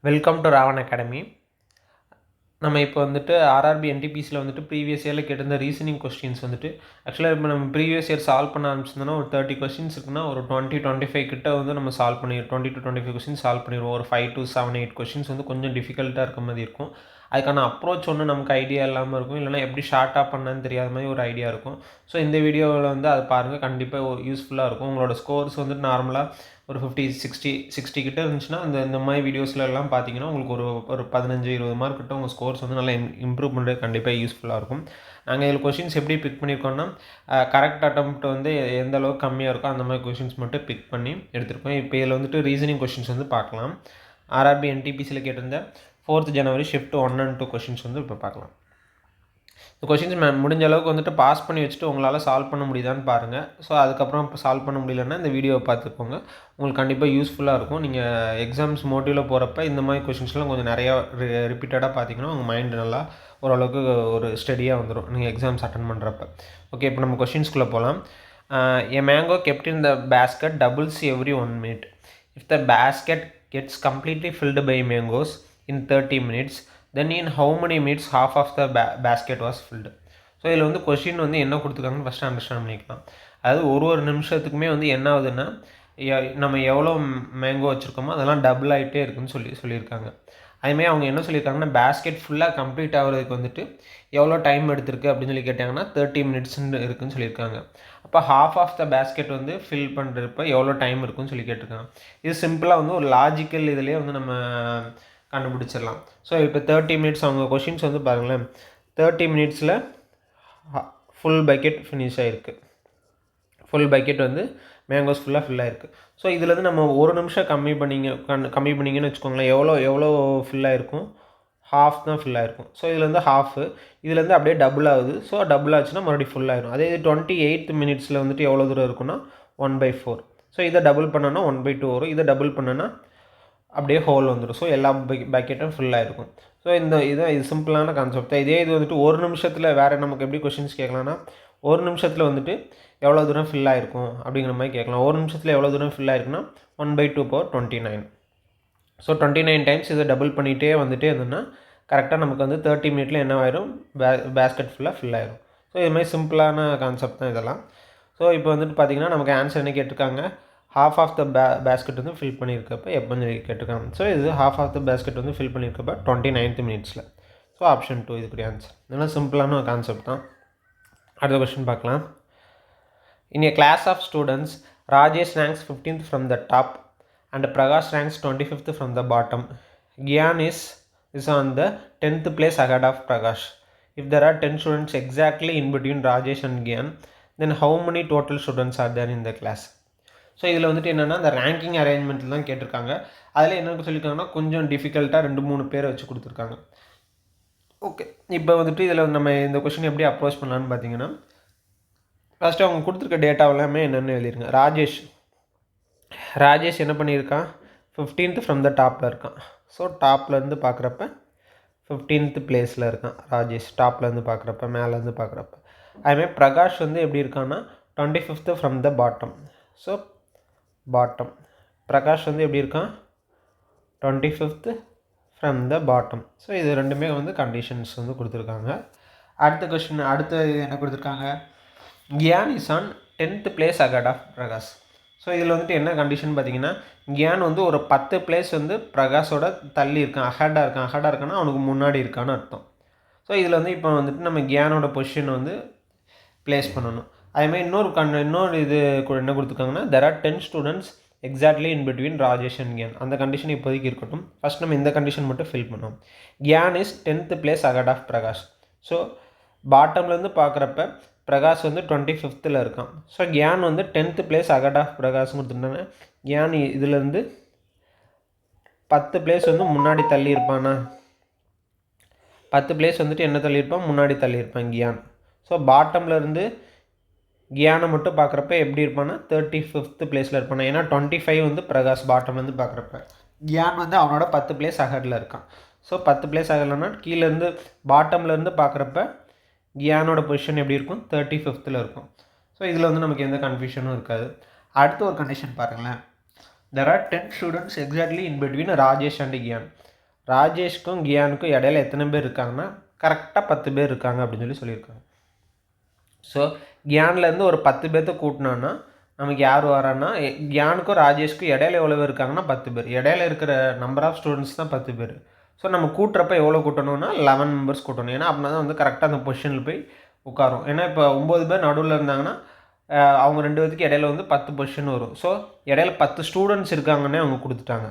Welcome to Raavan academy. நம்ம இப்போ வந்துட்டு ஆர்ஆர்பி என்டிபிசியில் வந்துட்டு ப்ரீவியஸ் இயரில் கேட்டிருந்த ரீசனிங் கொஸ்டின்ஸ் வந்துட்டு ஆக்சுவலாக இப்போ நம்ம ப்ரீவியஸ் இயர் சால்வ் பண்ண ஆரம்பிச்சிருந்தோன்னா ஒரு 30 கொஸ்டின்ஸ் இருக்குன்னா ஒரு 20-25 கிட்ட வந்து நம்ம சால்வ் பண்ணிடுவோம். 20-25 கொஸ்டின் சால்வ் பண்ணிடுவோம். ஒரு 5 to 7-8 கொஸ்டின்ஸ் வந்து கொஞ்சம் டிஃபிகல்ட்டாக இருக்க மாதிரி இருக்கும். அதுக்கான அப்ரோச் ஒன்று நமக்கு ஐடியா இல்லாமல் இருக்கும், இல்லைனா எப்படி ஷார்ட்டாக பண்ணான்னு தெரியாத மாதிரி ஒரு ஐடியா இருக்கும். ஸோ இந்த வீடியோவில் வந்து அதை பாருங்கள், கண்டிப்பாக யூஸ்ஃபுல்லாக இருக்கும். உங்களோட ஸ்கோர்ஸ் வந்துட்டு நார்மலாக ஒரு 50-60 கிட்ட இருந்துச்சுன்னா இந்த மாதிரி வீடியோஸ்லாம் பார்த்தீங்கன்னா உங்களுக்கு ஒரு 15-20 மார்க் கிட்ட உங்கள் ஸ்கோர்ஸ் வந்து நல்லா இம்ப்ரூவ் பண்ணுறது கண்டிப்பாக யூஸ்ஃபுல்லாக இருக்கும். நாங்கள் இதில் கொஷின்ஸ் எப்படி பிக் பண்ணியிருக்கோம்னா, கரெக்ட் அட்டம்ப்ட் வந்து எந்த அளவுக்கு கம்மியாக இருக்கோ அந்த மாதிரி கொஷின்ஸ் மட்டும் பிக் பண்ணி எடுத்திருக்கோம். இப்போ இதில் வந்துட்டு ரீசனிங் கொஷின்ஸ் வந்து பார்க்கலாம். ஆர்ஆர்பி என்டிபிசியில் கேட்டிருந்த 4th January shift 1 and 2 questions வந்து இப்போ பார்க்கலாம். இந்த கொஷின்ஸ் முடிஞ்ச அளவுக்கு வந்துட்டு பாஸ் பண்ணி வச்சுட்டு உங்களால் சால்வ் பண்ண முடியுதான்னு பாருங்கள். ஸோ அதுக்கப்புறம் இப்போ சால்வ் பண்ண முடியலன்னா இந்த வீடியோவை பார்த்துக்கோங்க, உங்களுக்கு கண்டிப்பாக யூஸ்ஃபுல்லாக இருக்கும். நீங்கள் எக்ஸாம்ஸ் மோட்டிவில் போகிறப்ப இந்த மாதிரி கொஷின்ஸ்லாம் கொஞ்சம் நிறையா ரிப்பீட்டடாக பார்த்தீங்கன்னா உங்கள் மைண்டு நல்லா ஓரளவுக்கு ஒரு ஸ்டடியாக வந்துடும் நீங்கள் எக்ஸாம்ஸ் அட்டன் பண்ணுறப்ப. ஓகே, இப்போ நம்ம கொஷின்ஸ்குள்ளே போகலாம். A mango kept in the basket doubles every 1 minute. If the basket gets completely filled by mangoes in 30 minutes, then in how many minutes half of the basket was filled? So இதில் வந்து question வந்து என்ன கொடுத்துருக்காங்கன்னு first understand பண்ணிக்கலாம். அதாவது ஒரு நிமிஷத்துக்குமே வந்து என்ன ஆகுதுன்னா, நம்ம எவ்வளோ மேங்கோ வச்சுருக்கோமோ அதெல்லாம் டபுள் ஆகிட்டே இருக்குன்னு சொல்லியிருக்காங்க. அதுமாதிரி அவங்க என்ன சொல்லியிருக்காங்கன்னா, பேஸ்கெட் ஃபுல்லாக கம்ப்ளீட் ஆகிறதுக்கு வந்துட்டு எவ்வளோ டைம் எடுத்திருக்கு அப்படின்னு சொல்லி கேட்டாங்கன்னா 30 மினிட்ஸ்ன்னு இருக்குதுன்னு சொல்லியிருக்காங்க. அப்போ ஹாஃப் ஆஃப் த பேஸ்கெட் வந்து ஃபில் பண்ணுறப்ப எவ்வளோ டைம் இருக்குன்னு சொல்லி கேட்டிருக்காங்க. இது சிம்பிளாக வந்து ஒரு லாஜிக்கல் இதிலே வந்து நம்ம கண்டுபிடிச்சிடலாம். ஸோ இப்போ 30 மினிட்ஸ் அவங்க கொஷின்ஸ் வந்து பாருங்களேன், 30 மினிட்ஸில் ஃபுல் பக்கெட் ஃபினிஷ் ஆகிருக்கு. ஃபுல் பக்கெட் வந்து மேங்கோஸ் ஃபுல்லாக ஃபில் ஆகிருக்கு. ஸோ இதுலேருந்து நம்ம ஒரு நிமிஷம் கம்மி பண்ணிங்கன்னு வச்சுக்கோங்களேன், எவ்வளோ ஃபில் ஆகிருக்கும், ஹாஃப் தான் ஃபில் ஆகிருக்கும். ஸோ இதுலேருந்து ஹாஃபு, இதுலேருந்து அப்படியே டபுள் ஆகுது. ஸோ டபுள் ஆச்சுன்னா மறுபடியும் ஃபுல் ஆகிடும். அதே 28 மினிட்ஸில் வந்துட்டு எவ்வளோ தூரம் இருக்குன்னா 1/4. ஸோ இதை டபுள் பண்ணோன்னா 1/2 வரும். இதை டபுள் பண்ணோன்னா அப்படியே ஹோல் வந்துடும். ஸோ எல்லா பக்கெட்டும் ஃபுல்லாக இருக்கும். ஸோ இது சிம்பிளான கான்செப்ட் தான். இதே இது வந்துட்டு ஒரு நிமிஷத்தில் வேறு நமக்கு எப்படி கொஷின்ஸ் கேட்கலான்னா, ஒரு நிமிஷத்தில் வந்துட்டு எவ்வளோ தூரம் ஃபில் ஆகிருக்கும் அப்படிங்கிற மாதிரி கேட்கலாம். ஒரு நிமிஷத்தில் எவ்வளோ தூரம் ஃபில் ஆகிருக்குன்னா 1/2^29. ஸோ 29 டைம்ஸ் இதை டபுள் பண்ணிகிட்டே வந்துட்டே இருந்ததுன்னா கரெக்டாக நமக்கு வந்து 30 மினிட்ல என்ன ஆயிரும், பேஸ்கெட் ஃபுல்லாக ஃபில் ஆயிரும். ஸோ இது மாதிரி சிம்பிளான கான்செப்ட் தான் இதெல்லாம். ஸோ இப்போ வந்துட்டு பார்த்திங்கன்னா நமக்கு ஆன்சர் என்ன கேட்டிருக்காங்க, ஹாஃப் ஆஃப் த பேஸ்கெட் வந்து ஃபில் பண்ணியிருக்கப்போ எப்போன்னு சொல்லி கேட்டிருக்காங்க. ஸோ இது ஹாஃப் ஆஃப் த பேஸ்கெட் வந்து ஃபில் பண்ணியிருக்கப்போ 29th மினிட்ஸில். ஸோ ஆப்ஷன் 2 இதுக்குரிய ஆன்சர். இதெல்லாம் சிம்பிளான ஒரு கான்செப்ட் தான். அடுத்த கொஸ்டின் பார்க்கலாம். In a class of students, Rajesh ranks 15th from the top and Prakash ranks 25th from the bottom. Gyan is on the 10th place ahead of Prakash. If there are 10 students exactly in between Rajesh and Gyan, then how many total students are there in the class? So இதில் வந்துட்டு என்னென்னா, இந்த ranking அரேஞ்ச்மெண்ட்டில் தான் கேட்டிருக்காங்க. அதில் என்ன சொல்லியிருக்காங்கன்னா கொஞ்சம் டிஃபிகல்ட்டாக 2-3 பேரை வச்சு கொடுத்துருக்காங்க. ஓகே, இப்போ வந்துட்டு இதில் நம்ம இந்த கொஸ்டின் எப்படி அப்ரோச் பண்ணலான்னு பார்த்தீங்கன்னா, ஃபஸ்ட்டு அவங்க கொடுத்துருக்க டேட்டா எல்லாமே என்னென்னு எழுதிருங்க. ராஜேஷ் என்ன பண்ணியிருக்கான், 15th ஃப்ரம் த டாப்பில் இருக்கான். ஸோ டாப்லேருந்து பார்க்குறப்ப 15th பிளேஸில் இருக்கான் ராஜேஷ், டாப்லேருந்து பார்க்குறப்ப, மேலேருந்து பார்க்குறப்ப. அதுமாதிரி பிரகாஷ் வந்து எப்படி இருக்கான்னா 25th from the bottom. So bottom, Prakash வந்து எப்படி இருக்கான் 25th from the bottom. So இது ரெண்டுமே வந்து கண்டிஷன்ஸ் வந்து கொடுத்துருக்காங்க. அடுத்த கொஸ்டின், அடுத்த என்ன கொடுத்துருக்காங்க, Gyan is on 10th place ahead of Prakash. So இதில் வந்துட்டு என்ன கண்டிஷன் பார்த்தீங்கன்னா, கியான் வந்து ஒரு 10 பிளேஸ் வந்து பிரகாஷோட தள்ளி இருக்கான், அஹெடாக இருக்கான்னா அவனுக்கு முன்னாடி இருக்கான்னு அர்த்தம். ஸோ இதில் வந்து இப்போ வந்துட்டு நம்ம கியானோட பொசிஷன் வந்து ப்ளேஸ் பண்ணணும். அதேமாதிரி இன்னொரு இது என்ன கொடுத்துருக்காங்கன்னா, there are 10 students exactly in between Rajesh and Gyan. அந்த கண்டிஷன் இப்போதைக்கு இருக்கட்டும். ஃபஸ்ட் நம்ம இந்த கண்டிஷன் மட்டும் ஃபில் பண்ணுவோம். Gyan is 10th place ahead of Prakash. So பாட்டம்லேருந்து பார்க்குறப்ப பிரகாஷ் வந்து 25th இருக்கான். ஸோ கியான் வந்து 10th place ahead of பிரகாஷ்னு கொடுத்துட்டாங்க. கியான் இதிலேருந்து 10 பிளேஸ் வந்து முன்னாடி தள்ளி இருப்பானா, 10 பிளேஸ் வந்துட்டு என்ன தள்ளியிருப்பான், முன்னாடி தள்ளியிருப்பான் கியான். ஸோ பாட்டம்லேருந்து கியானை மட்டும் பார்க்குறப்ப எப்படி இருப்பான்னா 35th பிளேஸில் இருப்பானா. ஏன்னா 25 வந்து பிரகாஷ் பாட்டம்லேருந்து பார்க்குறப்ப, கியான் வந்து அவனோட 10 பிளேஸ் அஹெடில் இருக்கான். ஸோ 10 பிளேஸ் அஹெட்லன்னா கீழேருந்து பாட்டம்லேருந்து பார்க்குறப்ப கியானோட பொசிஷன் எப்படி இருக்கும், 35th இருக்கும். ஸோ இதில் வந்து நமக்கு எந்த கன்ஃபியூஷனும் இருக்காது. அடுத்த ஒரு கண்டிஷன் பாருங்களேன், there are 10 students exactly in between Rajesh and Gyan. ராஜேஷ்க்கும் கியானுக்கும் இடையில எத்தனை பேர் இருக்காங்கன்னா கரெக்டாக 10 பேர் இருக்காங்க அப்படின்னு சொல்லியிருக்காங்க. ஸோ கியான்லேருந்து ஒரு 10 பேர்த்த கூட்டினோன்னா நமக்கு யார் வரான்னா கியானுக்கும் ராஜேஷ்க்கும் இடையில எவ்வளோ பேர் இருக்காங்கன்னா 10 பேர். இடையில இருக்கிற நம்பர் ஆஃப் ஸ்டூடெண்ட்ஸ் தான் 10 பேர். ஸோ நம்ம கூட்டுறப்ப எவ்வளோ கூட்டணும்னா 11 மெம்பர்ஸ் கூட்டணும். ஏன்னா அப்படின்னா தான் வந்து கரெக்டாக அந்த பொசிஷனில் போய் உட்காரும். ஏன்னா இப்போ 9 பேர் நடுவில் இருந்தாங்கன்னா அவங்க 2 பேருக்கு இடையில வந்து 10 பொசிஷன் வரும். ஸோ இடையில 10 ஸ்டூடெண்ட்ஸ் இருக்காங்கன்னே அவங்க கொடுத்துட்டாங்க.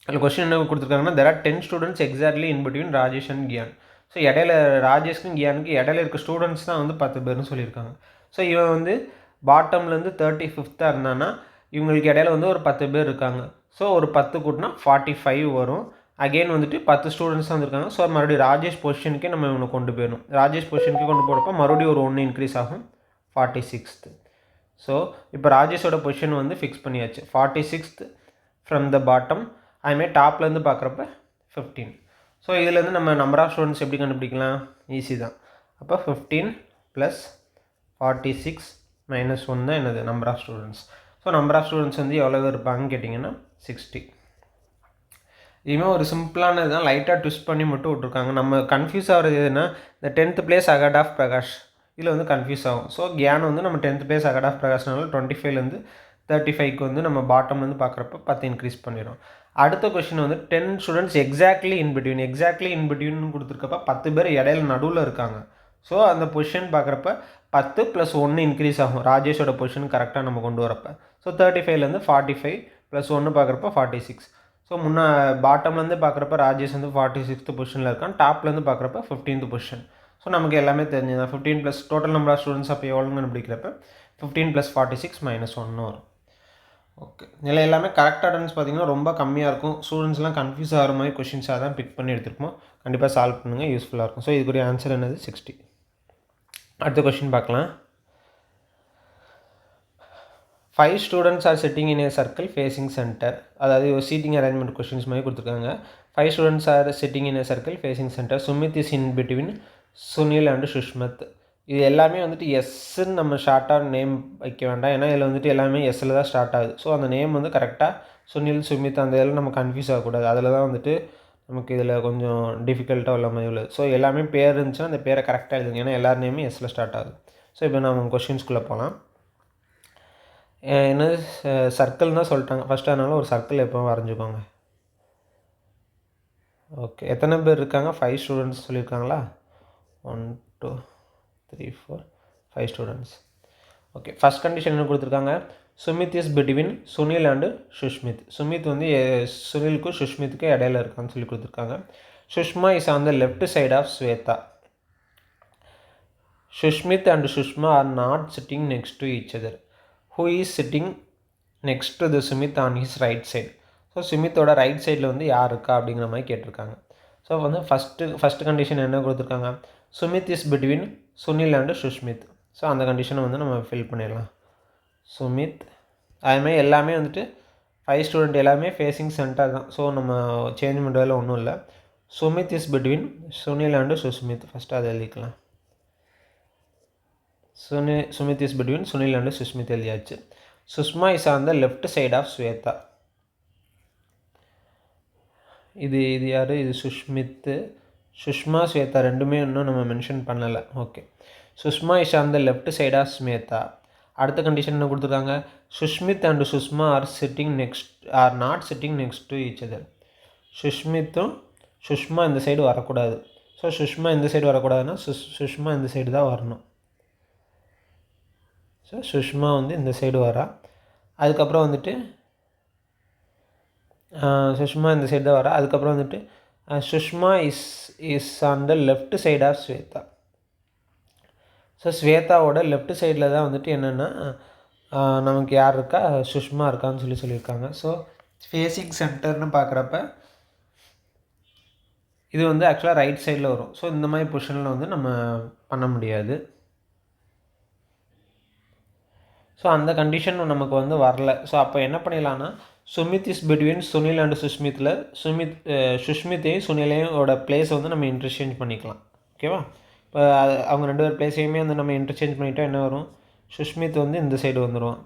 அதில் கொஸ்டின் என்ன கொடுத்துருக்காங்கன்னா there are 10 students exactly in between Rajesh and Gyan. So இடையில ராஜேஷ்க்கும் கியானுக்கு இடையில இருக்க ஸ்டூடெண்ட்ஸ் தான் வந்து 10 பேர்னு சொல்லியிருக்காங்க. ஸோ இவன் வந்து பாட்டம்லேருந்து 35th இருந்தான்னா இவங்களுக்கு இடையில வந்து ஒரு 10 பேர் இருக்காங்க. ஸோ ஒரு 10 கூட்டினா 45 வரும். அகெயின் வந்துட்டு 10 ஸ்டூடெண்ட்ஸ் தான் வந்துருக்காங்க. ஸோ மறுபடியும் ராஜேஷ் பொசிஷனுக்கே நம்ம இவனை கொண்டு போயிடணும். ராஜேஷ் பொசிஷனுக்கே கொண்டு போகிறப்ப மறுபடியும் ஒரு 1 இன்க்ரீஸ் ஆகும் 46th. ஸோ இப்போ ராஜேஷோட பொசிஷன் வந்து ஃபிக்ஸ் பண்ணியாச்சு 46th ஃப்ரம் த பாட்டம். அதுமாதிரி டாப்லேருந்து பார்க்குறப்ப 15. ஸோ இதுலேருந்து நம்ம நம்பர் ஆஃப் ஸ்டூடெண்ட்ஸ் எப்படி கண்டுபிடிக்கலாம்? ஈஸி தான். அப்போ 15 + 46 - 1 தான் என்னது number of students. So number of students வந்து எவ்வளோ இருப்பாங்கன்னு கேட்டிங்கன்னா 60. இதுவுமே ஒரு சிம்பிளானது தான், லைட்டாக ட்விஸ்ட் பண்ணி மட்டும் விட்ருக்காங்க. நம்ம கன்ஃபியூஸ் ஆகிறது எதுனா இந்த 10th place அகட் ஆஃப் பிரகாஷ் இதில் வந்து கன்ஃபியூஸ் ஆகும். ஸோ கியான் வந்து நம்ம 10th place அகட் ஆஃப் பிரகாஷ்னால 25லேருந்து 35க்கு வந்து நம்ம பாட்டம்லேருந்து பார்க்குறப்ப 10 இன்க்ரீஸ் பண்ணிடும். அடுத்த கொஸ்டின் வந்து 10 ஸ்டூடெண்ட்ஸ் எக்ஸாக்ட்லி இன் பிட்வீன் கொடுத்துருக்கப்ப 10 பேர் இடையில நடுவில் இருக்காங்க. ஸோ அந்த பொசிஷன் பார்க்குறப்ப 10 + 1 இன்க்ரீஸ் ஆகும் ராஜேஷோட பொசிஷன் கரெக்டாக நம்ம கொண்டு வரப்போ. ஸோ 35லேருந்து 45 + 1 பார்க்குறப்ப 46. ஸோ பாட்டம்லேருந்து பார்க்குறப்ப ராஜேஷ் வந்து 46th பொசிஷனில் இருக்கான். டாப்லேருந்து பார்க்குறப்ப 15th பொசிஷன். ஸோ நமக்கு எல்லாமே தெரிஞ்சுதான் 15 + டோட்டல் நம்பர் ஆஃப் ஸ்டூடெண்ட்ஸ் அப்போ எவ்வளோன்னு கண்டுபிடிக்கிறப்ப 15 + 46 - 1 வரும். ஓகே, இதில் எல்லாமே கரெக்ட் அட்டன்ஸ் பார்த்திங்கன்னா ரொம்ப கம்மியாக இருக்கும். ஸ்டூடெண்ட்ஸ்லாம் கன்ஃபியூஸ் ஆகிற மாதிரி கொஷின்ஸாக தான் பிக் பண்ணி எடுத்துருப்போம். கண்டிப்பாக சால்வ் பண்ணுங்கள், யூஸ்ஃபுல்லாக இருக்கும். ஸோ இதுக்குரிய ஆன்சர் என்னது 60. அடுத்த கொஷின் பார்க்கலாம். 5 students are sitting in a circle facing center. அதாவது ஒரு சீட்டிங் அரேஞ்ச்மெண்ட் கொஷின்ஸ் மாதிரி கொடுத்துருக்காங்க. 5 students are sitting in a circle facing center. Sumit is in between Sunil and Sushmat. இது எல்லாமே வந்துட்டு எஸ்ன்னு நம்ம ஷார்ட்டாக நேம் வைக்க வேண்டாம். ஏன்னா இதில் வந்துட்டு எல்லாமே எஸ்ஸில் தான் ஸ்டார்ட் ஆகுது. ஸோ அந்த நேம் வந்து கரெக்டாக சுனில், சுமித் அந்த இதெல்லாம் நம்ம கன்ஃபியூஸ் ஆகக்கூடாது. அதில் தான் வந்துட்டு நமக்கு இதில் கொஞ்சம் டிஃபிகல்ட்டாக உள்ள மாதிரி உள்ளது. ஸோ எல்லாமே பேர் இருந்துச்சுன்னா அந்த பேரை கரெக்டாக எழுதுங்க. ஏன்னா எல்லார் நேமும் எஸ்ஸில் ஸ்டார்ட் ஆகுது. ஸோ இப்போ நம்ம கொஷின்ஸ்குள்ளே போகலாம். என்னது சர்க்கிள் தான் சொல்லிட்டாங்க ஃபஸ்ட்டு, அதனால் ஒரு சர்க்கிள் எப்போ வரைஞ்சிக்கோங்க. ஓகே, எத்தனை பேர் இருக்காங்க? 5 ஸ்டூடெண்ட்ஸ் சொல்லியிருக்காங்களா? 1 2 3 4 5 ஸ்டூடெண்ட்ஸ். ஓகே, ஃபஸ்ட் கண்டிஷன் என்ன கொடுத்துருக்காங்க? Sumit is between Sunil and Sushmit. Sumit வந்து சுனிலுக்கும் சுஷ்மித்துக்கும் இடையில இருக்கான்னு சொல்லி கொடுத்துருக்காங்க. Sushma is on the left side of Shweta. Sushmit and Sushma are not sitting next to each other. Who is sitting next to the Sumit on his right side. So சுமித்தோட ரைட் சைடில் வந்து யார் இருக்கா அப்படிங்கிற மாதிரி கேட்டிருக்காங்க. ஸோ வந்து ஃபஸ்ட்டு கண்டிஷன் என்ன கொடுத்துருக்காங்க? Sumit is between Sunil and Sushmit. So அந்த கண்டிஷனை வந்து நம்ம ஃபில் பண்ணிடலாம். சுமித் அதுமாதிரி எல்லாமே வந்துட்டு 5 ஸ்டூடெண்ட் எல்லாமே ஃபேஸிங் சென்டர் தான். ஸோ நம்ம சேஞ்ச் பண்ணுறதில் ஒன்றும் இல்லை. Sumit is between Sunil and Sushmit first அதை எழுதிக்கலாம். Sumit is between Sunil and Sushmit எழுதியாச்சு. Sushma is on the left side of Shweta. இது யார்? இது சுஷ்மித்து. சுஷ்மா, ஸ்வேதா ரெண்டுமே இன்னும் நம்ம மென்ஷன் பண்ணலை. Okay, Sushma is on the left side of Shweta. அடுத்த கண்டிஷன் என்ன கொடுத்துருக்காங்க? Sushmit and Sushma are not sitting next to each other. சுஷ்மித்தும் சுஷ்மா இந்த சைடு வரக்கூடாது. ஸோ சுஷ்மா இந்த சைடு வரக்கூடாதுன்னா சுஷ்மா இந்த சைடு தான் வரணும். ஸோ சுஷ்மா வந்து இந்த சைடு வரா. அதுக்கப்புறம் வந்துட்டு சுஷ்மா இந்த சைடு தான் வரா. அதுக்கப்புறம் வந்துட்டு Sushma is on the left side of Shweta. So ஸ்வேதாவோட லெஃப்ட் சைடில் தான் வந்துட்டு என்னென்னா நமக்கு யார் இருக்கா? சுஷ்மா இருக்கான்னு சொல்லியிருக்காங்க. ஸோ ஃபேஸிங் சென்டர்னு பார்க்குறப்ப இது வந்து ஆக்சுவலாக ரைட் சைடில் வரும். ஸோ இந்த மாதிரி பொசிஷனில் வந்து நம்ம பண்ண முடியாது. ஸோ அந்த கண்டிஷன் நமக்கு வந்து வரல. ஸோ அப்போ என்ன பண்ணிடலான்னா Sumit is between Sunil and சுஷ்மித்தில் சுஷ்மித்தையும் சுனிலையோட பிளேஸை வந்து நம்ம இன்டர்சேஞ்ச் பண்ணிக்கலாம். ஓகேவா? இப்போ அவங்க 2 பேர் பிளேஸையுமே வந்து நம்ம இன்டர்சேஞ்ச் பண்ணிட்டா என்ன வரும்? சுஷ்மித் வந்து இந்த சைடு வந்துடுவான்.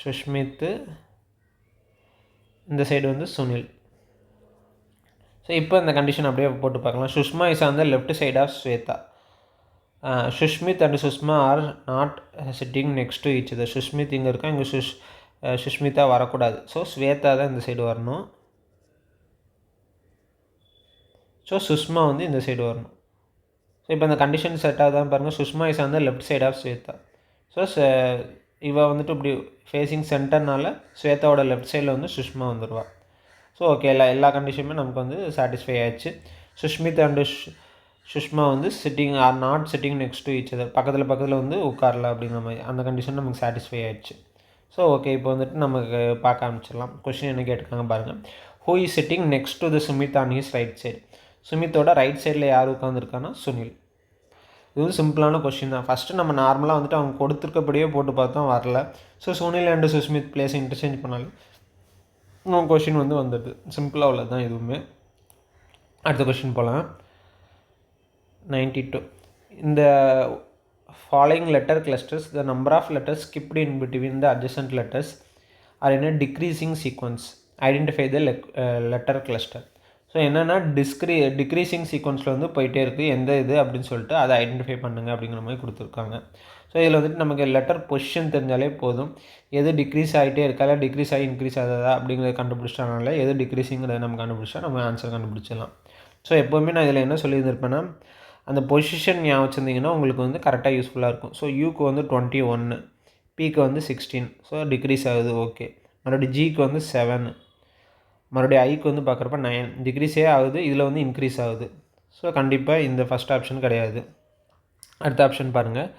சுஷ்மித்து இந்த சைடு வந்து சுனில். இப்போ இந்த கண்டிஷன் அப்படியே போட்டு பார்க்கலாம். Sushma is on the left side of Shweta. Sushmit and Sushma are not sitting next to each other. Sushmit இங்கே இருக்கா, இங்கே சுஷ்மிதா வரக்கூடாது. ஸோ ஸ்வேதா தான் இந்த சைடு வரணும். ஸோ சுஷ்மா வந்து இந்த சைடு வரணும். ஸோ இப்போ இந்த கண்டிஷன் செட் ஆகுதான் பாருங்கள். Sushma is on the left side of Shweta. So இவ வந்துட்டு இப்படி ஃபேஸிங் சென்டர்னால ஸ்வேதாவோட லெஃப்ட் சைடில் வந்து சுஷ்மா வந்துடுவா. ஸோ ஓகே, எல்லா கண்டிஷனுமே நமக்கு வந்து சாட்டிஸ்ஃபை ஆயிடுச்சு. சுஷ்மித் அண்டு சுஷ்மா வந்து sitting are not sitting next to each other, பக்கத்தில் வந்து உட்காரல அப்படிங்கிற மாதிரி அந்த கண்டிஷன் நமக்கு சாட்டிஸ்ஃபை ஆயிடுச்சு. ஸோ ஓகே, இப்போ வந்துட்டு நமக்கு பார்க்க ஆரம்பிச்சிடலாம். கொஸ்டின் என்ன கேட்டிருக்காங்க பாருங்கள். Who is sitting next to the Sumit on his right side. சுமித்தோட ரைட் சைடில் யார் உட்காந்துருக்கான்னா சுனில். இது வந்து சிம்பிளான கொஸ்டின் தான். ஃபஸ்ட்டு நம்ம நார்மலாக வந்துட்டு அவங்க கொடுத்துருக்கப்படியே போட்டு பார்த்தோம், வரல. ஸோ சுனில் அண்டு சுஸ்மித் பிளேஸை இன்டர்சேஞ்ச் பண்ணாலும் இன்னும் கொஷின் வந்து வந்துடுது. சிம்பிளாக உள்ளது தான் இதுவுமே. அடுத்த கொஷின் போகலாம். 92. இந்த following letter clusters, the number of letters skipped in between the adjacent letters are in a decreasing sequence. Identify the letter cluster. So என்னென்னா டிக்ரீசிங் சீக்வன்ஸில் வந்து போயிட்டே இருக்குது எந்த இது அப்படின்னு சொல்லிட்டு அதை ஐடென்டிஃபை பண்ணுங்க அப்படிங்கிற மாதிரி கொடுத்துருக்காங்க. ஸோ இதில் வந்துட்டு நமக்கு லெட்டர் பொசிஷன் தெரிஞ்சாலே போதும். எது டிக்ரீஸ் ஆகிட்டே இருக்கால, டிக்ரீஸ் ஆகி இன்க்ரீஸ் ஆகுதா அப்படிங்கிறத கண்டுபிடிச்சிட்டனால எது டிக்ரீஸிங்கிறத நம்ம கண்டுபிடிச்சா நம்ம ஆன்சர் கண்டுபிடிச்சிடலாம். ஸோ எப்போவுமே நான் இதில் என்ன சொல்லியிருந்திருப்பேன்னா, அந்த பொசிஷன் ஞாபகம் வச்சுருந்தீங்கன்னா உங்களுக்கு வந்து கரெக்டாக யூஸ்ஃபுல்லாக இருக்கும். ஸோ யூக்கு வந்து 21, பிக்கு வந்து 16. ஸோ டிக்ரீஸ் ஆகுது, ஓகே. மறுபடியும் ஜிக்கு வந்து 7, மறுபடியும் ஐக்கு வந்து பார்க்குறப்ப 9. டிக்ரீஸே ஆகுது, இதில் வந்து இன்க்ரீஸ் ஆகுது. ஸோ கண்டிப்பாக இந்த ஃபஸ்ட் ஆப்ஷன் கிடையாது. அடுத்த ஆப்ஷன் பாருங்கள்.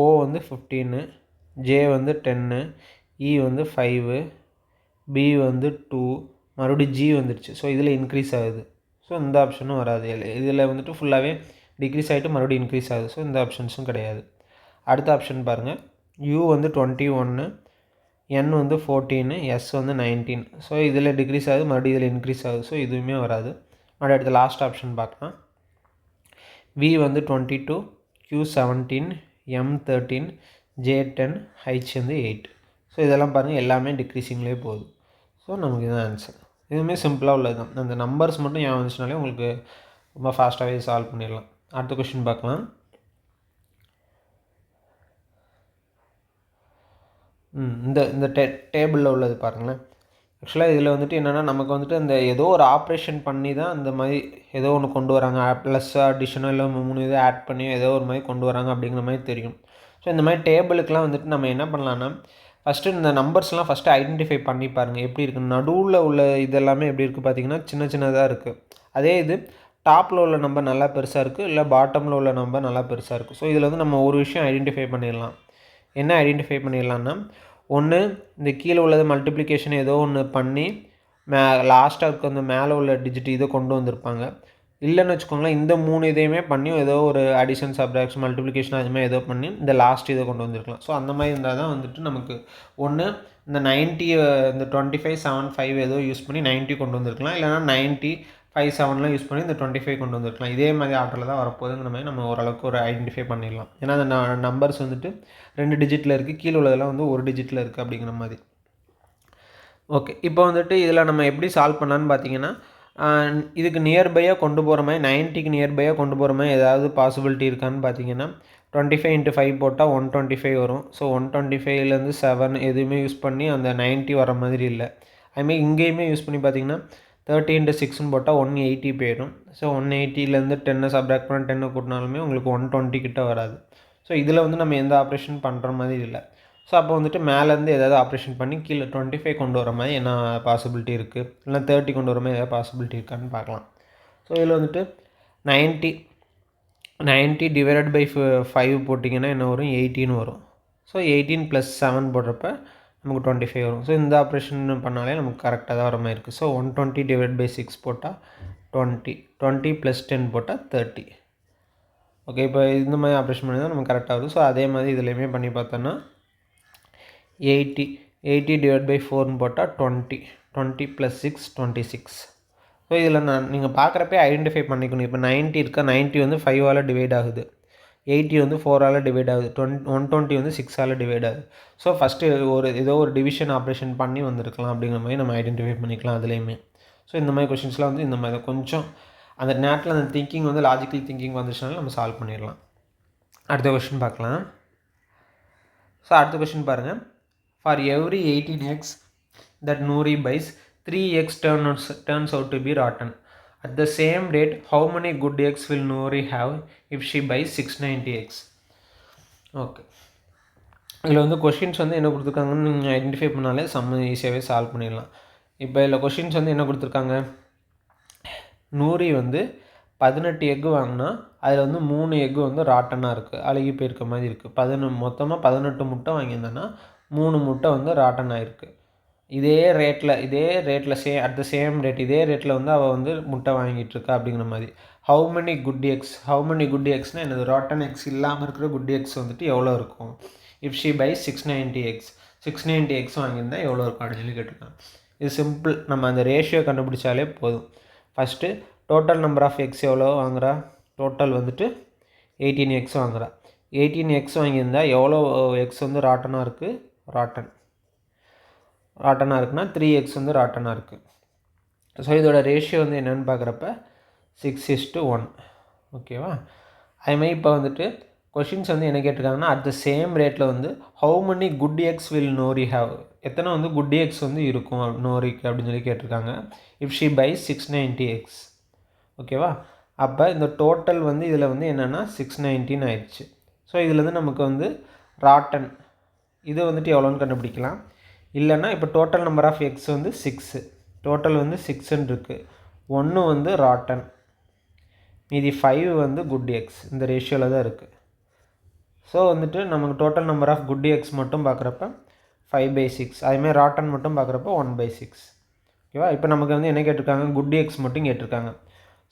ஓ வந்து 15, ஜே வந்து 10, இ வந்து 5, பி வந்து 2, மறுபடியும் ஜி வந்துடுச்சு. ஸோ இதில் இன்க்ரீஸ் ஆகுது. ஸோ இந்த ஆப்ஷனும் வராது. இதில் வந்துட்டு ஃபுல்லாகவே டிக்ரீஸ் ஆகிட்டு மறுபடியும் இன்க்ரீஸ் ஆகுது. ஸோ இந்த ஆப்ஷன்ஸும் கிடையாது. அடுத்த ஆப்ஷன் பாருங்கள். யூ வந்து 21, என் வந்து 14, எஸ் வந்து 19. ஸோ இதில் டிக்ரீஸ் ஆகுது, மறுபடியும் இதில் இன்க்ரீஸ் ஆகுது. ஸோ இதுவுமே வராது. மறுபடியும் அடுத்த லாஸ்ட் ஆப்ஷன் பார்க்கலாம். வி வந்து 22, Q 17, M 13, J 10, H வந்து 8. ஸோ இதெல்லாம் பாருங்கள், எல்லாமே டிக்ரீஸிங்லேயே போகுது. ஸோ நமக்கு இதுதான் ஆன்சர். இதுவுமே சிம்பிளாக உள்ளது தான். அந்த நம்பர்ஸ் மட்டும் ஞாபகம் வந்துச்சுனாலே உங்களுக்கு ரொம்ப ஃபாஸ்ட்டாகவே சால்வ் பண்ணிடலாம். அடுத்த கொஷின் பார்க்கலாம். இந்த டேபிளில் உள்ளது பாருங்களேன். ஆக்சுவலாக இதில் வந்துட்டு என்னென்னா, நமக்கு வந்துட்டு இந்த ஏதோ ஒரு ஆப்ரேஷன் பண்ணி தான் இந்த மாதிரி ஏதோ ஒன்று கொண்டு வராங்க. ப்ளஸ் அடிஷனோ இல்லை 3 இதை ஆட் பண்ணி ஏதோ ஒரு மாதிரி கொண்டு வராங்க அப்படிங்கிற மாதிரி தெரியும். ஸோ இந்த மாதிரி டேபிளுக்கெலாம் வந்துட்டு நம்ம என்ன பண்ணலான்னா, ஃபஸ்ட்டு இந்த நம்பர்ஸ்லாம் ஃபஸ்ட்டு ஐடென்டிஃபை பண்ணி பாருங்கள் எப்படி இருக்குது. நடுவில் உள்ள இதெல்லாமே எப்படி இருக்குது பார்த்தீங்கன்னா, சின்னதாக இருக்குது. அதே இது டாப்பில் உள்ள நம்பர் நல்லா பெருசாக இருக்குது, இல்லை பாட்டமில் உள்ள நம்பர் நல்லா பெருசாக இருக்குது. ஸோ இதில் வந்து நம்ம ஒரு விஷயம் ஐடென்டிஃபை பண்ணிடலாம். என்ன ஐடென்டிஃபை பண்ணிடலான்னா, ஒன்று இந்த கீழே உள்ளது மல்டிப்ளிகேஷன் ஏதோ ஒன்று பண்ணி லாஸ்ட்டாக இருக்க அந்த மேலே உள்ள டிஜிட் இதை கொண்டு வந்திருப்பாங்க. இல்லைன்னு வச்சுக்கோங்களேன், இந்த 3 இதையுமே பண்ணி ஏதோ ஒரு அடிஷன், சப்ராக்ஷன், மல்டிப்ளிகேஷன் அது மாதிரி ஏதோ பண்ணி இந்த லாஸ்ட் இதை கொண்டு வந்திருக்கலாம். ஸோ அந்த மாதிரி இருந்தால் தான் வந்துட்டு நமக்கு ஒன்று இந்த 90 இந்த 25, 7, 5 ஏதோ யூஸ் பண்ணி 90 கொண்டு வந்திருக்கலாம். இல்லைனா 90, 5, 7லாம் யூஸ் பண்ணி இந்த 25 கொண்டு வந்திருக்கலாம். இதே மாதிரி ஆர்டரில் தான் வரப்போகுதுங்கிற மாதிரி நம்ம ஓரளவுக்கு ஒரு ஐடென்டிஃபை பண்ணிடலாம். ஏன்னா அந்த நம்பர்ஸ் வந்துட்டு 2 டிஜிட்டில் இருக்குது, கீழே உள்ளதெல்லாம் வந்து 1 டிஜிட்டில் இருக்குது அப்படிங்கிற மாதிரி. ஓகே, இப்போ வந்துட்டு இதில் நம்ம எப்படி சால்வ் பண்ணலான்னு பார்த்தீங்கன்னா, இதுக்கு நியர்பையாக கொண்டு போகிற மாதிரி 90க்கு நியர்பையாக கொண்டு போகிற மாதிரி ஏதாவது பாசிபிலிட்டி இருக்கான்னு பார்த்தீங்கன்னா, 25 × 5 போட்டால் 125 வரும். ஸோ 125லேருந்து 7 எதுவுமே யூஸ் பண்ணி அந்த 90 வர மாதிரி இல்லை. அதுமாதிரி இங்கேயுமே யூஸ் பண்ணி பார்த்தீங்கன்னா 30 × 6ன்னு போட்டால் 180 போயிடும். ஸோ 180லேருந்து 10 சப்ராக்ட் பண்ண 10 கூட்டினாலுமே உங்களுக்கு 120 கிட்ட வராது. ஸோ இதில் வந்து நம்ம எந்த ஆப்ரேஷன் பண்ணுற மாதிரி இல்லை. ஸோ அப்போ வந்துட்டு மேலேருந்து ஏதாவது ஆப்ரேஷன் பண்ணி கீழே 25 கொண்டு வர மாதிரி என்ன பாசிபிலிட்டி இருக்குது, இல்லை 30 கொண்டு வர மாதிரி ஏதாவது பாசிபிலிட்டி இருக்கான்னு பார்க்கலாம். ஸோ இதில் வந்துட்டு 90 டிவைடட் பை 5 போட்டிங்கன்னா என்ன வரும், 18 வரும். ஸோ 18 + 7 போடுறப்ப நமக்கு 25 வரும். ஸோ இந்த ஆப்ரேஷன் பண்ணாலே நமக்கு கரெக்டாக தான் வர மாதிரி இருக்குது. ஸோ 120 டிவைட் பை 6 போட்டால் 20 + 10 போட்டால் 30. ஓகே, இப்போ இந்த மாதிரி ஆப்ரேஷன் பண்ணி தான் நமக்கு கரெக்டாக வரும். ஸோ அதே மாதிரி இதுலேயுமே பண்ணி பார்த்தோன்னா 80 டிவைட் பை 4ன்னு போட்டால் 20 + 6 26. ஸோ இதில் நீங்கள் பார்க்குறப்பே ஐடென்டிஃபை பண்ணிக்கணும். இப்போ 90 இருக்கா, 90 வந்து 5ஆல் டிவைட் ஆகுது, 80 வந்து 4ஆல் டிவைட் ஆகுது, 120 வந்து 6ஆல் டிவைட் ஆகுது. ஸோ ஃபஸ்ட்டு ஏதோ ஒரு டிவிஷன் ஆப்ரேஷன் பண்ணி வந்திருக்கலாம் அப்படிங்கிற மாதிரி நம்ம ஐடென்டிஃபை பண்ணிக்கலாம் அதுலேயுமே. ஸோ இந்த மாதிரி கொஷின்ஸ்லாம் வந்து இந்த மாதிரி கொஞ்சம் அந்த நேரத்தில் அந்த திங்கிங் வந்து லாஜிக்கல் திங்கிங் வந்துச்சுனாலும் நம்ம சால்வ் பண்ணிடலாம். அடுத்த கொஷின் பார்க்கலாம். ஸோ அடுத்த கொஷின் பாருங்கள். For every 18x that Noori buys, 3x turns out to be rotten. At the same rate, how many good eggs will Noori have if she buys 690x? Okay, இதில் வந்து questions வந்து என்ன கொடுத்துருக்காங்கன்னு நீங்கள் identify பண்ணாலே செம்ம ஈஸியாகவே சால்வ் பண்ணிடலாம். இப்போ இதில் கொஷின்ஸ் வந்து என்ன கொடுத்துருக்காங்க, நூரி வந்து 18 எக்கு வாங்கினா அதில் வந்து 3 எக்கு வந்து ராட்டனாக இருக்குது, அழுகி போயிருக்க மாதிரி இருக்குது. மொத்தமாக 18 முட்டை வாங்கியிருந்தேன்னா 3 முட்டை வந்து ராட்டன் ஆகிருக்கு. இதே ரேட்டில் அட் த சேம் ரேட் இதே ரேட்டில் வந்து அவள் வந்து முட்டை வாங்கிட்டுருக்கா அப்படிங்கிற மாதிரி. ஹவு மெனி குட் எக்ஸ்னால் என்னது, ராட்டன் எக்ஸ் இல்லாமல் இருக்கிற குட் எக்ஸ் வந்துட்டு எவ்வளோ இருக்கும். இஃப் ஷி பை 690 எக்ஸ் வாங்கியிருந்தால் எவ்வளோ இருக்கும் அப்படின்னு சொல்லி கேட்டிருக்காங்க. இது சிம்பிள், நம்ம அந்த ரேஷியோ கண்டுபிடிச்சாலே போதும். First total number of X எவ்வளோ வாங்குறா, டோட்டல் வந்துட்டு 18 எக்ஸ் வாங்குறா. 18 எக்ஸ் வாங்கியிருந்தால் எவ்வளோ எக்ஸ் வந்து ராட்டனாக இருக்குது, ராட்டனாக இருக்குன்னா 3x வந்து ராட்டனாக இருக்குது. ஸோ இதோட ரேஷியோ வந்து என்னென்னு பார்க்குறப்ப 6:1. ஓகேவா. அதுமாதிரி இப்போ வந்துட்டு கொஷின்ஸ் வந்து என்ன கேட்டிருக்காங்கன்னா, அட் த சேம் ரேட்டில் வந்து how many good X will Nori have, எத்தனை வந்து குட் எக்ஸ் வந்து இருக்கும் நோரிக்கு அப்படின்னு சொல்லி கேட்டிருக்காங்க. If she buy 690x. ஓகேவா. அப்போ இந்த டோட்டல் வந்து இதில் வந்து என்னென்னா 619 ஆயிடுச்சு. ஸோ இதில் வந்து நமக்கு வந்து ராட்டன் இது வந்துட்டு எவ்வளோன்னு கண்டுபிடிக்கலாம். இல்லைன்னா இப்போ டோட்டல் நம்பர் ஆஃப் எக்ஸ் வந்து 6, டோட்டல் வந்து 6ன்னு இருக்குது. 1 வந்து ராட்டன், மீதி 5 வந்து குட் எக்ஸ், இந்த ரேஷியோவில் தான் இருக்குது. ஸோ வந்துட்டு நமக்கு total number of good X மட்டும் பார்க்குறப்ப 5/6, அதேமாதிரி ராட்டன் மட்டும் பார்க்குறப்ப 1/6. ஓகேவா. இப்போ நமக்கு வந்து என்ன கேட்டிருக்காங்க, குட் எக்ஸ் மட்டும் கேட்டிருக்காங்க.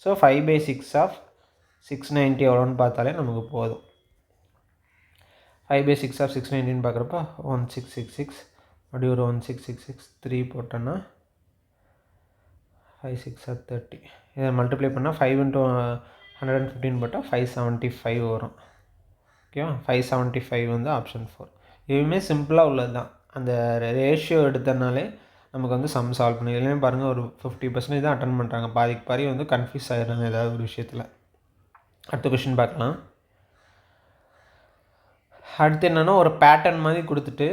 ஸோ 5/6 ஆஃப் 690 எவ்வளோன்னு பார்த்தாலே நமக்கு போதும். 5/6 ஆஃப் 690 பார்க்குறப்ப 1666, அப்படி ஒரு 1666 3 போட்டோன்னா 5 6 30. இதை மல்டிப்ளை பண்ணால் 5 × 115 போட்டால் 575 வரும். ஓகேவா. 575 வந்து ஆப்ஷன் 4. இதுவுமே சிம்பிளாக உள்ளது தான். அந்த ரேஷியோ எடுத்தனாலே நமக்கு வந்து சம் சால்வ் பண்ணி. இதுலேயும் பாருங்கள், ஒரு 50% தான் அட்டன் பண்ணுறாங்க, பாதி வந்து கன்ஃபியூஸ் ஆகிடுறாங்க ஏதாவது ஒரு விஷயத்தில். அடுத்த கொஷின் பார்க்கலாம். அடுத்து என்னென்னா, ஒரு பேட்டர்ன் மாதிரி கொடுத்துட்டு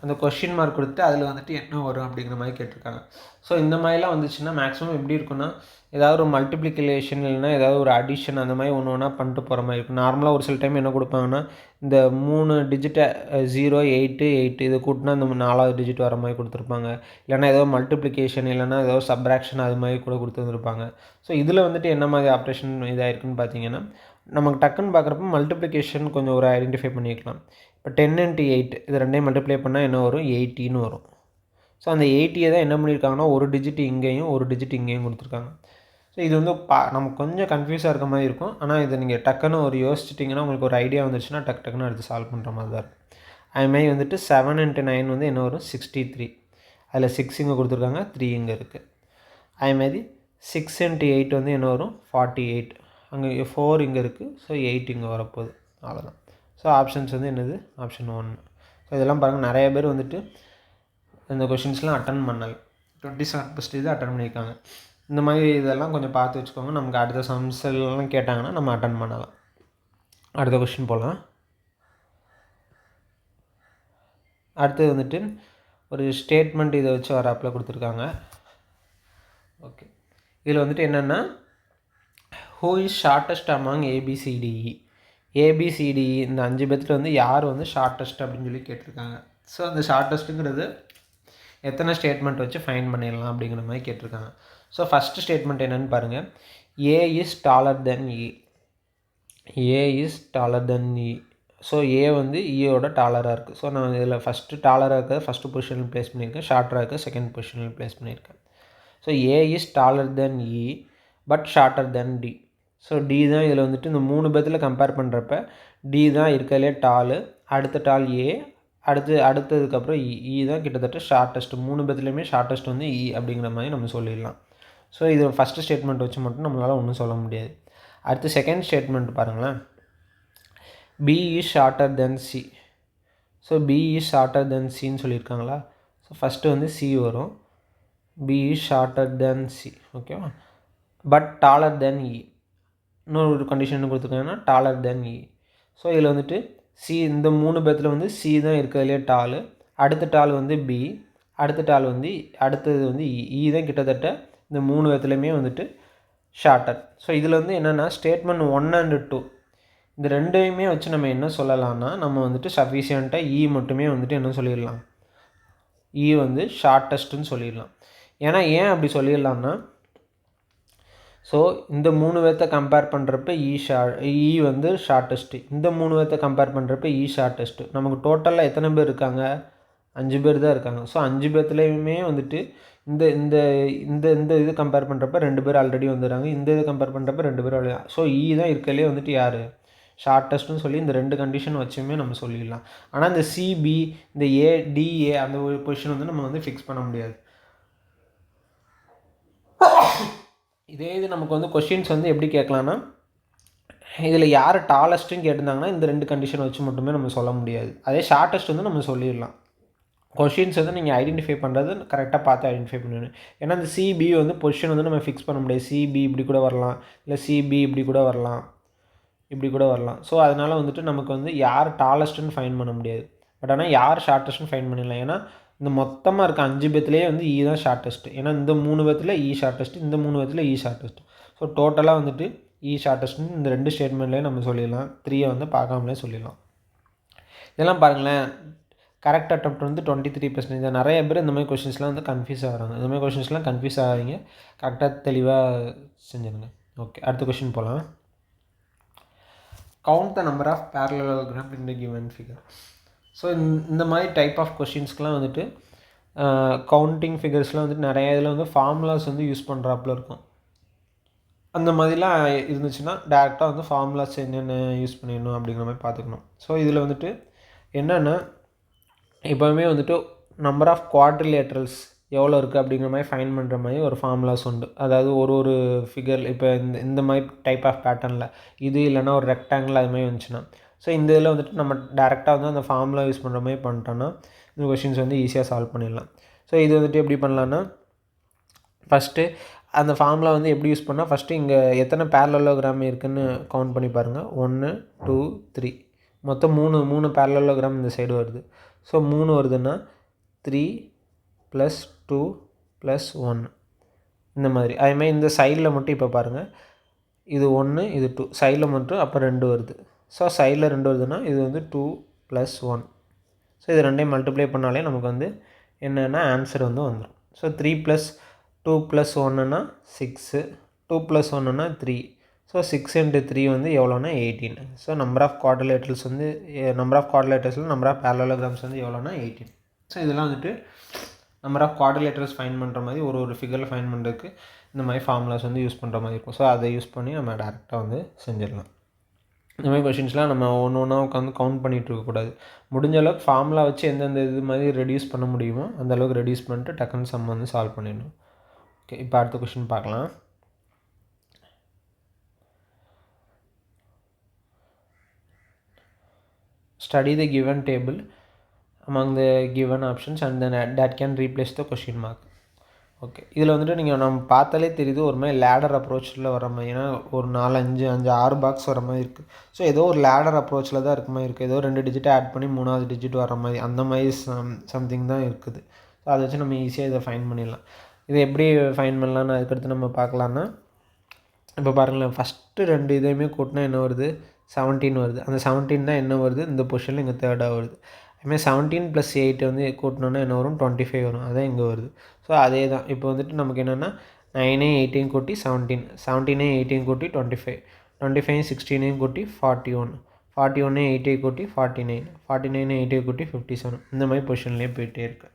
அந்த கொஷின் மார்க் கொடுத்து அதில் வந்துட்டு என்ன வரும் அப்படிங்கிற மாதிரி கேட்டிருக்காங்க. ஸோ இந்த மாதிரிலாம் வந்துச்சுன்னா மேக்ஸிமம் எப்படி இருக்குன்னா, ஏதாவது ஒரு மல்டிப்ளிகேஷன் இல்லைனா ஏதாவது ஒரு அடிஷன் அந்த மாதிரி ஒன்று பண்ணிட்டு போகிற மாதிரி இருக்கும். நார்மலாக ஒரு சில டைம் என்ன கொடுப்பாங்கன்னா, இந்த 3 டிஜிட்டை 0 8 8 இதை கூட்டினா இந்த 4வது டிஜிட் வர மாதிரி கொடுத்துருப்பாங்க. இல்லைனா ஏதோ மல்டிப்ளிகேஷன் இல்லைனா ஏதோ சப்ராக்ஷன் அது மாதிரி கூட கொடுத்துருந்துருப்பாங்க. ஸோ இதில் வந்துட்டு என்ன மாதிரி ஆப்ரேஷன் இதாகிருக்குன்னு பார்த்தீங்கன்னா, நமக்கு டக்குன்னு பார்க்குறப்ப மல்டிப்ளிகேஷன் கொஞ்சம் ஒரு ஐடென்டிஃபை பண்ணிக்கலாம். இப்போ 10 × 8 இது ரெண்டையும் மல்டிப்ளை பண்ணால் என்ன வரும், 80ன்னு வரும். ஸோ அந்த 80 தான் என்ன பண்ணியிருக்காங்கன்னா, ஒரு டிஜிட் இங்கேயும் ஒரு டிஜிட் இங்கேயும் கொடுத்துருக்காங்க. ஸோ இது வந்து நமக்கு கொஞ்சம் கன்ஃபியூஸாக இருக்க மாதிரி இருக்கும். ஆனால் இதை நீங்கள் டக்குன்னு ஒரு யோசிச்சிட்டிங்கன்னா உங்களுக்கு ஒரு ஐடியா வந்துச்சுன்னா டக்குன்னு எடுத்து சால்வ் பண்ணுற மாதிரி தான் இருக்கும். அதுமாதிரி வந்துட்டு 7 × 9 வந்து என்ன வரும், 63. அதில் 6 இங்கே கொடுத்துருக்காங்க, 3 இங்கே இருக்குது. அதுமாதிரி 6 × 8 வந்து என்ன வரும், 48. அங்கே 4 இங்கே இருக்குது. ஸோ 8 இங்கே வரப்போகுது. அவ்வளோதான். ஸோ ஆப்ஷன்ஸ் வந்து என்னது, ஆப்ஷன் 1. ஸோ இதெல்லாம் பாருங்கள், நிறைய பேர் வந்துட்டு இந்த கொஷின்ஸ்லாம் அட்டன் பண்ணல, 27% அட்டன் பண்ணியிருக்காங்க. இந்த மாதிரி இதெல்லாம் கொஞ்சம் பார்த்து வச்சுக்கோங்க. நமக்கு அடுத்த சம்ஸ் எல்லாம் கேட்டாங்கன்னா நம்ம அட்டன் பண்ணலாம். அடுத்த கொஷின் போகலாம். அடுத்தது வந்துட்டு ஒரு ஸ்டேட்மெண்ட் இதை வச்சு வராப்பில் கொடுத்துருக்காங்க. ஓகே, இதில் வந்துட்டு என்னென்னா, who is shortest among ABCDE. ABCDE இந்த 5 பேர்த்தில் வந்து யார் வந்து ஷார்ட்டஸ்ட் அப்படின்னு சொல்லி கேட்டிருக்காங்க. ஸோ அந்த ஷார்ட்டஸ்ட்டுங்கிறது எத்தனை ஸ்டேட்மெண்ட் வச்சு ஃபைன் பண்ணிடலாம் அப்படிங்கிற மாதிரி கேட்டிருக்காங்க. ஸோ ஃபஸ்ட்டு ஸ்டேட்மெண்ட் என்னென்னு பாருங்கள், A is taller than E. A is taller than E. So A வந்து ஈயோட டாலராக இருக்குது. ஸோ நான் இதில் ஃபஸ்ட்டு டாலராக இருக்கிறது ஃபஸ்ட்டு பொசிஷனில் ப்ளேஸ் பண்ணியிருக்கேன், ஷார்ட்டராக இருக்கிறது செகண்ட் பொசிஷனில் ப்ளேஸ் பண்ணியிருக்கேன். So A is taller than E but shorter then D. So D தான் இதில் வந்துட்டு இந்த 3 பேர்த்தில் கம்பேர் பண்ணுறப்ப D தான் இருக்கிறதுலே டாலு, அடுத்த டால் A, அடுத்ததுக்கப்புறம் E தான் கிட்டத்தட்ட ஷார்ட்டஸ்ட். 3 பேர்த்துலேயுமே ஷார்ட்டஸ்ட் வந்து E அப்படிங்கிற மாதிரி நம்ம சொல்லிடலாம். ஸோ இது ஃபஸ்ட்டு ஸ்டேட்மெண்ட் வச்சு மட்டும் நம்மளால் ஒன்றும் சொல்ல முடியாது. அடுத்து செகண்ட் ஸ்டேட்மெண்ட் பாருங்களேன், B is shorter than C. So B is shorter than Cன்னு சொல்லியிருக்காங்களா. ஸோ ஃபஸ்ட்டு வந்து C வரும், B is shorter than C. ஓகேவா, பட் டாலர் தென் E. இன்னொரு கண்டிஷன் கொடுத்துருக்காங்கன்னா டாலர் தென் E. ஸோ இதில் வந்துட்டு C, இந்த 3 பேர்த்தில் வந்து C தான் இருக்கிறதுலே டாலு, அடுத்த டால் வந்து B, அடுத்த டால் வந்து அடுத்தது வந்து E தான் கிட்டத்தட்ட இந்த 3 பேர்த்துலையுமே வந்துட்டு ஷார்ட்டர். ஸோ இதில் வந்து என்னென்னா ஸ்டேட்மெண்ட் 1 and 2 இந்த ரெண்டையுமே வச்சு நம்ம என்ன சொல்லலாம்னா, நம்ம வந்துட்டு சஃபிஷியண்ட்டாக E மட்டுமே வந்துட்டு என்ன சொல்லிடலாம், E வந்து ஷார்ட்டஸ்ட்டுன்னு சொல்லிடலாம். ஏன்னா ஏன் அப்படி சொல்லிடலாம்னா, ஸோ இந்த 3 பேர்த்தை கம்பேர் பண்ணுறப்ப E வந்து ஷார்ட்டஸ்ட்டு, இந்த 3 பேர்த்தை கம்பேர் பண்ணுறப்ப E ஷார்ட்டஸ்ட்டு. நமக்கு டோட்டலாக எத்தனை பேர் இருக்காங்க, 5 பேர் தான் இருக்காங்க. ஸோ 5 பேர்த்துலேயுமே வந்துட்டு இந்த இந்த இந்த இந்த இது கம்பேர் பண்ணுறப்ப 2 பேர் ஆல்ரெடி வந்துடுறாங்க, இந்த இது கம்பேர் பண்ணுறப்ப 2 பேர் ஆல்ரெடி. ஸோ E தான் இருக்கிறதுலே வந்துட்டு யார் ஷார்ட்டஸ்ட்டுன்னு சொல்லி இந்த 2 கண்டிஷன் வச்சுமே நம்ம சொல்லிடலாம். ஆனால் இந்த சிபி, இந்த டிஏ அந்த ஒரு பொசிஷன் வந்து நம்ம வந்து ஃபிக்ஸ் பண்ண முடியாது. இதே இது நமக்கு வந்து கொஷின்ஸ் வந்து எப்படி கேட்கலான்னா, இதில் யார் டாலஸ்ட்டுன்னு கேட்டிருந்தாங்கன்னா இந்த 2 கண்டிஷன் வச்சு மட்டுமே நம்ம சொல்ல முடியாது. அதே ஷார்ட்டஸ்ட் வந்து நம்ம சொல்லிடலாம். கொஷின்ஸ் வந்து நீங்கள் ஐடென்டிஃபை பண்ணுறது கரெக்டாக பார்த்து ஐடென்டிஃபை பண்ணணும். ஏன்னா இந்த சிபி வந்து பொசிஷன் வந்து நம்ம ஃபிக்ஸ் பண்ண முடியாது. சிபி இப்படி கூட வரலாம், இல்லை சிபி இப்படி கூட வரலாம், இப்படி கூட வரலாம். ஸோ அதனால் வந்துட்டு நமக்கு வந்து யார் டாலஸ்ட்டுன்னு ஃபைன் பண்ண முடியாது. பட் ஆனால் யார் ஷார்ட்டஸ்ட்டுன்னு ஃபைன் பண்ணிடலாம். ஏன்னா இந்த மொத்தமாக இருக்க 5 பேர்த்துலேயே வந்து E தான் ஷார்ட்டஸ்ட்டு. ஏன்னா இந்த 3 பேர்த்தில் E ஷார்ட்டஸ்ட்டு, இந்த 3 பேர்த்தில் E ஷார்ட்டஸ்ட்டு. ஸோ டோட்டலாக வந்துட்டு E ஷார்ட்டஸ்ட்டுன்னு இந்த 2 ஸ்டேட்மெண்ட்லேயே நம்ம சொல்லிடலாம். 3 வந்து பார்க்காமலே சொல்லிடலாம். இதெல்லாம் பாருங்களேன், கரெக்ட் அட்டெம்ப்ட் வந்து 23%. நிறைய பேர் இந்த மாதிரி கொஷின்ஸ்லாம் வந்து கன்ஃபியூஸ் ஆகிறாங்க. இந்த மாதிரி கொஷின்ஸ்லாம் கன்ஃபியூஸ் ஆகாதீங்க, கரெக்டாக தெளிவாக செஞ்சுருங்க. ஓகே, அடுத்த கொஷின் போகலாம். Count the number of parallelogram in the given figure. ஸோ இந்த மாதிரி டைப் ஆஃப் கொஷின்ஸ்க்கெலாம் வந்துட்டு கவுண்டிங் ஃபிகர்ஸ்லாம் வந்துட்டு நிறைய இதில் வந்து ஃபார்முலாஸ் வந்து யூஸ் பண்ணுறாப்புல இருக்கும். அந்த மாதிரிலாம் இருந்துச்சுன்னா டேரெக்டாக வந்து ஃபார்முலாஸ் என்னென்ன யூஸ் பண்ணிடணும் அப்படிங்கிற மாதிரி பார்த்துக்கணும். ஸோ இதில் வந்துட்டு என்னென்னா, எப்போவுமே வந்துட்டு நம்பர் ஆஃப் குவாட்ரிலேட்ரல்ஸ் எவ்வளோ இருக்குது அப்படிங்கிற மாதிரி ஃபைன் பண்ணுற மாதிரி ஒரு ஃபார்முலாஸ் உண்டு. அதாவது ஒரு ஃபிகர் இப்போ இந்த மாதிரி டைப் ஆஃப் பேட்டர்னில் இது இல்லைனா ஒரு ரெக்டாங்கிள் அது மாதிரி வந்துச்சுன்னா, ஸோ இந்த இதில் வந்துட்டு நம்ம டேரெக்டாக வந்து அந்த ஃபார்முலா யூஸ் பண்ணுற மாதிரி பண்ணிட்டோன்னா இந்த கொஷின்ஸ் வந்து ஈஸியாக சால்வ் பண்ணிடலாம். ஸோ இது வந்துட்டு எப்படி பண்ணலான்னா, ஃபஸ்ட்டு அந்த ஃபார்முலா வந்து எப்படி யூஸ் பண்ணால், ஃபஸ்ட்டு இங்கே எத்தனை பேரலோகிராம் இருக்குதுன்னு கவுண்ட் பண்ணி பாருங்கள். 1 2 3 மொத்தம் 3 பேரலோகிராம் இந்த சைடு வருது. ஸோ 3 வருதுன்னா 3 + 2 + 1 இந்த மாதிரி. அதேமாதிரி இந்த சைடில் மட்டும் இப்போ பாருங்கள், இது 1 இது 2, சைடில் மட்டும் அப்போ 2 வருது. ஸோ சைடில் 2 வருதுன்னா இது வந்து 2 + 1. ஸோ இது ரெண்டையும் மல்டிப்ளை பண்ணாலே நமக்கு வந்து என்னென்னா ஆன்சர் வந்து வந்துடும். ஸோ 3 + 2 + 1ன்னா 6, 2 + 1ன்னா 3. ஸோ 6 × 3 வந்து எவ்வளோனா 18. ஸோ நம்பர் ஆஃப் குவாட்ரிலேட்டர்ஸ் வந்து number of குவாட்ரிலேட்டர்ஸில் number of parallelograms வந்து எவ்வளோனா 18. ஸோ இதெல்லாம் வந்துட்டு நம்பர் ஆஃப் குவாட்ரிலேட்டர்ஸ் ஃபைன் பண்ணுற மாதிரி ஒரு ஃபிகரில் ஃபைன் பண்ணுறதுக்கு இந்த மாதிரி ஃபார்முலாஸ் வந்து யூஸ் பண்ணுற மாதிரி இருக்கும். ஸோ அதை யூஸ் பண்ணி நம்ம டேரெக்டாக வந்து செஞ்சிடலாம். இந்த மாதிரி கொஷின்ஸ்லாம் நம்ம ஒன்றா உட்காந்து கவுண்ட் பண்ணிகிட்டு இருக்கக்கூடாது. முடிஞ்ச அளவுக்கு ஃபார்முலா வச்சு எந்தெந்த இது மாதிரி ரெடியூஸ் பண்ண முடியுமோ அந்தளவுக்கு ரெடியூஸ் பண்ணிட்டு டக்குன்னு சம் வந்து சால்வ் பண்ணிடணும். ஓகே, இப்போ அடுத்த கொஷின் பார்க்கலாம். Study the given table among the given options and then that can replace the question mark. Okay, இதில் வந்துட்டு நீங்கள் நம்ம பார்த்தாலே தெரியுது ஒரு மாதிரி லேடர் அப்ரோச்சில் வர மாதிரி. ஏன்னா ஒரு 4 5 6 பாக்ஸ் வர மாதிரி இருக்குது. ஸோ ஏதோ ஒரு லேடர் அப்ரோச்சில் தான் இருக்க மாதிரி இருக்குது. ஏதோ 2 டிஜிட்டை ஆட் பண்ணி 3வது டிஜிட் வர மாதிரி அந்த மாதிரி சம்திங் தான் இருக்குது. ஸோ அதை வச்சு நம்ம ஈஸியாக இதை ஃபைன் பண்ணிடலாம். இதை எப்படி ஃபைன் பண்ணலான்னு அதுக்கடுத்து நம்ம பார்க்கலான்னா, இப்போ பாருங்களேன், ஃபஸ்ட்டு 2 இதையுமே கூட்டினா என்ன வருது, 17 வருது. அந்த 17 தான் என்ன வருது, இந்த பொசிஷனில் இங்கே தேர்டாக வருது. அதுமாதிரி 17 + 8 வந்து கூட்டினோன்னா என்ன வரும், 25 வரும். அதான் இங்கே வருது. ஸோ அதே தான் இப்போ வந்துட்டு நமக்கு என்னென்னா 9 18 கூட்டி 17, 17 18 கூட்டி 25, 25 16 கூட்டி 41, 41 8 கூட்டி 49, 49 8 கூட்டி 57. இந்த மாதிரி பொசிஷன்லேயே போயிட்டே இருக்கு.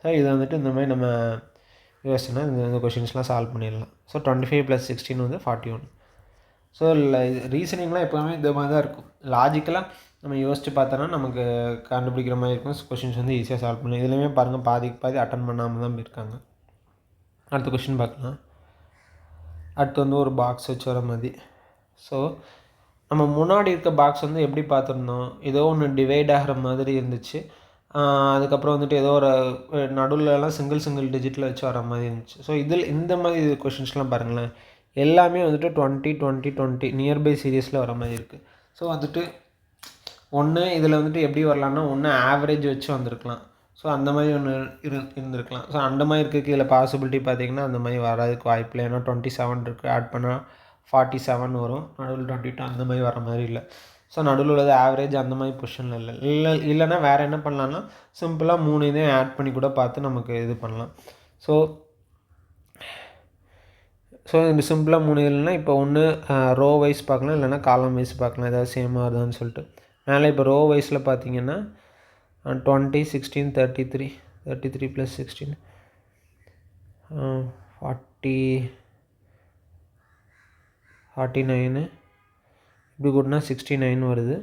ஸோ இதை வந்துட்டு இந்த மாதிரி நம்ம யோசிச்சுன்னா இந்த கொஷின்ஸ்லாம் சால்வ் பண்ணிடலாம். ஸோ 25 + 16 வந்து 41. ஸோ ரீசனிங்லாம் எப்போவுமே இந்த மாதிரி தான் இருக்கும். லாஜிக்கலாக நம்ம யோசித்து பார்த்தோன்னா நமக்கு கண்டுபிடிக்கிற மாதிரி இருக்கும். கொஷின்ஸ் வந்து ஈஸியாக சால்வ் பண்ணலாம். இதுலேயுமே பாருங்கள், பாதி அட்டன் பண்ணாமல் தான் இருக்காங்க. அடுத்த கொஷின் பார்க்கலாம். அடுத்து வந்து ஒரு பாக்ஸ் வச்சு வர மாதிரி. ஸோ நம்ம முன்னாடி இருக்க பாக்ஸ் வந்து எப்படி பார்த்துருந்தோம், ஏதோ ஒன்று டிவைட் ஆகிற மாதிரி இருந்துச்சு. அதுக்கப்புறம் வந்துட்டு ஏதோ ஒரு நடுவில்லாம் சிங்கிள் டிஜிட்டில் வச்சு வர மாதிரி இருந்துச்சு. ஸோ இந்த மாதிரி கொஷின்ஸ்லாம் பாருங்களேன், எல்லாமே வந்துட்டு 20 நியர்பை சீரியஸில் வர மாதிரி இருக்குது. ஸோ வந்துட்டு ஒன்று இதில் வந்துட்டு எப்படி வரலான்னா, ஒன்று ஆவரேஜ் வச்சு வந்திருக்கலாம். ஸோ அந்த மாதிரி ஒன்று இருந்திருக்கலாம். ஸோ அந்த மாதிரி இருக்க கீழே பாசிபிலிட்டி பார்த்திங்கன்னா அந்த மாதிரி வர்றதுக்கு வாய்ப்பு இல்லை. ஏன்னா 27 இருக்குது, ஆட் பண்ணால் 47 வரும், நடுவில் 22 அந்த மாதிரி வர மாதிரி இல்லை. ஸோ நடுவில் உள்ளது ஆவரேஜ் அந்த மாதிரி பொசிஷனில் இல்லைன்னா வேறு என்ன பண்ணலான்னா, சிம்பிளாக 3 இதையும் ஆட் பண்ணி கூட பார்த்து நமக்கு இது பண்ணலாம். ஸோ இந்த சிம்பிளாக 3 இல்லைன்னா இப்போ ஒன்று ரோ வைஸ் பார்க்கலாம், இல்லைனா காலம் வைஸ் பார்க்கலாம், ஏதாவது சேமாக வருதான்னு சொல்லிட்டு. மேலே இப்போ ரோ வைஸில் பார்த்தீங்கன்னா 20, 16, 33 + 16 40, 49 இப்படி கூட்டினா 69 வருது.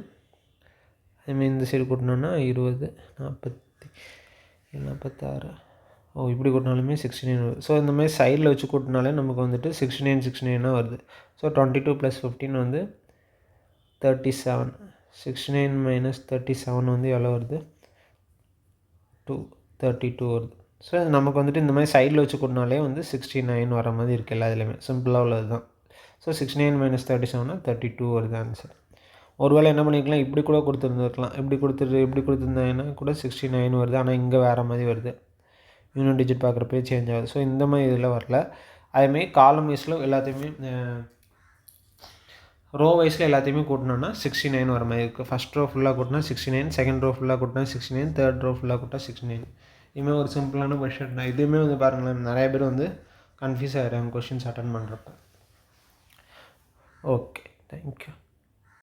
அதுமாதிரி இந்த சைடு கூட்டினோன்னா 20, 46 இப்படி கூட்டினாலுமே 69 வருது. ஸோ இந்த மாதிரி சைடில் வச்சு கூட்டினாலே நமக்கு வந்துட்டு 69 வருது. ஸோ 22 + 15 வந்து 37. 69 - 37 வந்து எவ்வளோ வருது? 32 வருது. ஸோ நமக்கு வந்துட்டு இந்த மாதிரி சைடில் வச்சு கூட்டினாலே வந்து 69 வர மாதிரி இருக்குது எல்லா இதுலேயுமே. சிம்பிளாக உள்ளது தான். ஸோ 69 - 37 32 வருது ஆன்சர். ஒருவேளை என்ன பண்ணிக்கலாம், இப்படி கூட கொடுத்துருந்துருக்கலாம். இப்படி கொடுத்துருந்தாங்கன்னா கூட 69 வருது. ஆனால் இங்கே வேறு மாதிரி வருது, யூனிட் டிஜிட் பார்க்குறப்பே சேஞ்ச் ஆகுது. ஸோ இந்த மாதிரி இதில் வரல. அதேமாதிரி காலம் வைஸில் எல்லாத்தையுமே ரோ வைஸில் எல்லாத்தையுமே கூட்டினோன்னா 69 வர மாதிரி இருக்குது. ஃபஸ்ட் ரோ ஃபுல்லாக கூட்டினா 69, செகண்ட் ரோ ஃபுல்லாக கூட்டினா 69, தேர்ட் ரோ ஃபுல்லாக கூட்டினா 69. இதுவுமே ஒரு சிம்பிளான கொஷின் தான். இதுவுமே வந்து பாருங்களேன், நிறைய பேர் வந்து கன்ஃபியூஸ் ஆகிடுறாங்க கொஷின்ஸ் அட்டன் பண்ணுறப்ப. Okay, thank you.